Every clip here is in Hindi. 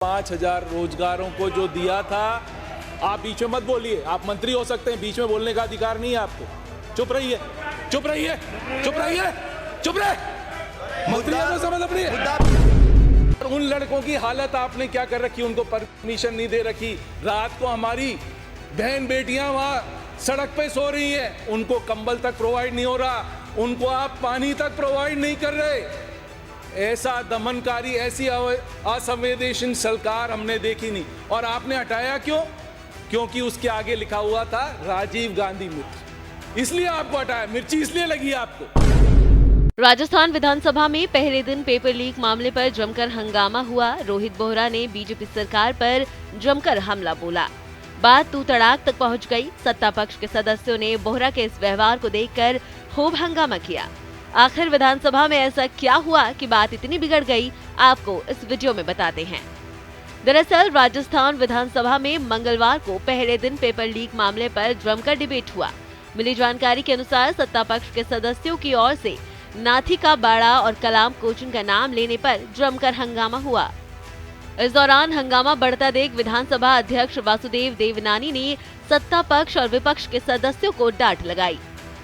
5,000 रोजगारों को जो दिया था। आप बीच में मत बोलिए, आप मंत्री हो सकते हैं, बीच में बोलने का अधिकार नहीं है आपको। चुप रहिए, चुप रहिए, चुप रहिए, चुप रहे। मंत्री को समझ अपनी है। उन लड़कों की हालत आपने क्या कर रखी, उनको परमिशन नहीं दे रखी। रात को हमारी बहन बेटियां वहां सड़क पे सो रही हैं, उनको कंबल तक प्रोवाइड नहीं हो रहा, उनको आप पानी तक प्रोवाइड नहीं कर रहे। ऐसा दमनकारी, ऐसी असंवेदनशील सरकार हमने देखी नहीं। और आपने हटाया क्यों? क्योंकि उसके आगे लिखा हुआ था राजीव गांधी मित्र, इसलिए आपको हटाया। मिर्ची इसलिए लगी आपको। राजस्थान विधानसभा में पहले दिन पेपर लीक मामले पर जमकर हंगामा हुआ। रोहित बोहरा ने बीजेपी सरकार पर जमकर हमला बोला। बात तू तड़ाक तक पहुंच गई। सत्ता पक्ष के सदस्यों ने बोहरा के इस व्यवहार को देखकर खूब हंगामा किया। आखिर विधानसभा में ऐसा क्या हुआ कि बात इतनी बिगड़ गई, आपको इस वीडियो में बताते हैं। दरअसल राजस्थान विधानसभा में मंगलवार को पहले दिन पेपर लीक मामले पर जमकर डिबेट हुआ। मिली जानकारी के अनुसार सत्ता पक्ष के सदस्यों की ओर से नाथी का बाड़ा और कलाम कोचिंग का नाम लेने पर जमकर हंगामा हुआ। इस दौरान हंगामा बढ़ता देख विधानसभा अध्यक्ष वासुदेव देवनानी ने सत्ता पक्ष और विपक्ष के सदस्यों को डांट लगाई।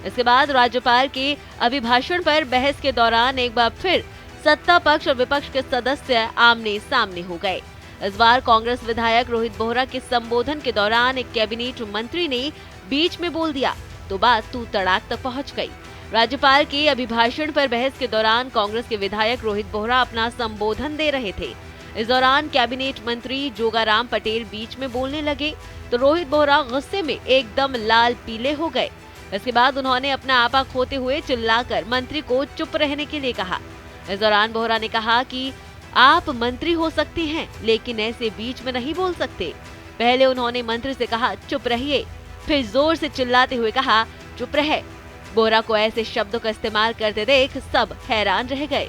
इसके बाद राज्यपाल के अभिभाषण पर बहस के दौरान एक बार फिर सत्ता पक्ष और विपक्ष के सदस्य आमने सामने हो गए। इस बार कांग्रेस विधायक रोहित बोहरा के संबोधन के दौरान एक कैबिनेट मंत्री ने बीच में बोल दिया तो बात तू तड़ाक तक पहुंच गई। राज्यपाल के अभिभाषण पर बहस के दौरान कांग्रेस के विधायक रोहित बोहरा अपना संबोधन दे रहे थे। इस दौरान कैबिनेट मंत्री जोगाराम पटेल बीच में बोलने लगे तो रोहित बोहरा गुस्से में एकदम लाल पीले हो गए। इसके बाद उन्होंने अपना आपा खोते हुए चिल्लाकर मंत्री को चुप रहने के लिए कहा। इस दौरान बोहरा ने कहा कि आप मंत्री हो सकते हैं लेकिन ऐसे बीच में नहीं बोल सकते। पहले उन्होंने मंत्री से कहा चुप रहिए, फिर जोर से चिल्लाते हुए कहा चुप रहे। बोहरा को ऐसे शब्दों का इस्तेमाल करते देख सब हैरान रह गए।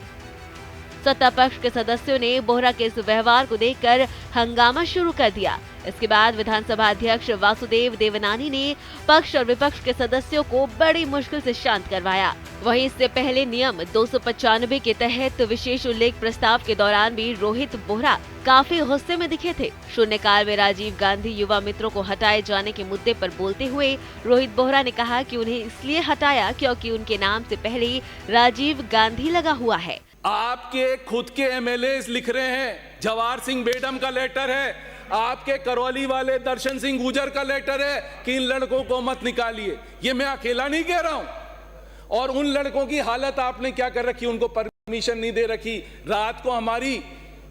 सत्ता पक्ष के सदस्यों ने बोहरा के इस व्यवहार को देखकर हंगामा शुरू कर दिया। इसके बाद विधानसभा अध्यक्ष वासुदेव देवनानी ने पक्ष और विपक्ष के सदस्यों को बड़ी मुश्किल से शांत करवाया। वहीं इससे पहले नियम 295 के तहत विशेष उल्लेख प्रस्ताव के दौरान भी रोहित बोहरा काफी गुस्से में दिखे थे। शून्यकाल में राजीव गांधी युवा मित्रों को हटाए जाने के मुद्दे पर बोलते हुए रोहित बोहरा ने कहा कि उन्हें इसलिए हटाया क्योंकि उनके नाम से पहले राजीव गांधी लगा हुआ है। आपके खुद के एमएलए लिख रहे हैं, जवाहर सिंह बेडम का लेटर है, आपके करौली वाले दर्शन सिंह गुजर का लेटर है कि इन लड़कों को मत निकालिए। ये मैं अकेला नहीं कह रहा हूं। और उन लड़कों की हालत आपने क्या कर रखी, उनको परमिशन नहीं दे रखी। रात को हमारी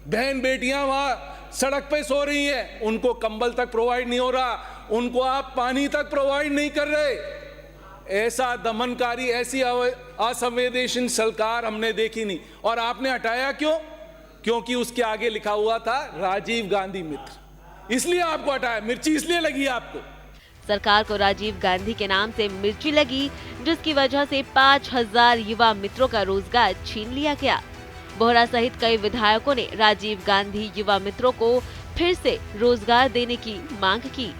बहन बेटियां वहां सड़क पे सो रही हैं, उनको कंबल तक प्रोवाइड नहीं हो रहा, उनको आप पानी तक प्रोवाइड नहीं कर रहे। ऐसा दमनकारी, ऐसी असंवेदनशील सरकार हमने देखी नहीं। और आपने हटाया क्यों? क्योंकि उसके आगे लिखा हुआ था राजीव गांधी मित्र, इसलिए आपको हटाया। मिर्ची इसलिए लगी आपको। सरकार को राजीव गांधी के नाम से मिर्ची लगी, जिसकी वजह से 5,000 युवा मित्रों का रोजगार छीन लिया गया। बोहरा सहित कई विधायकों ने राजीव गांधी युवा मित्रों को फिर से रोजगार देने की मांग की।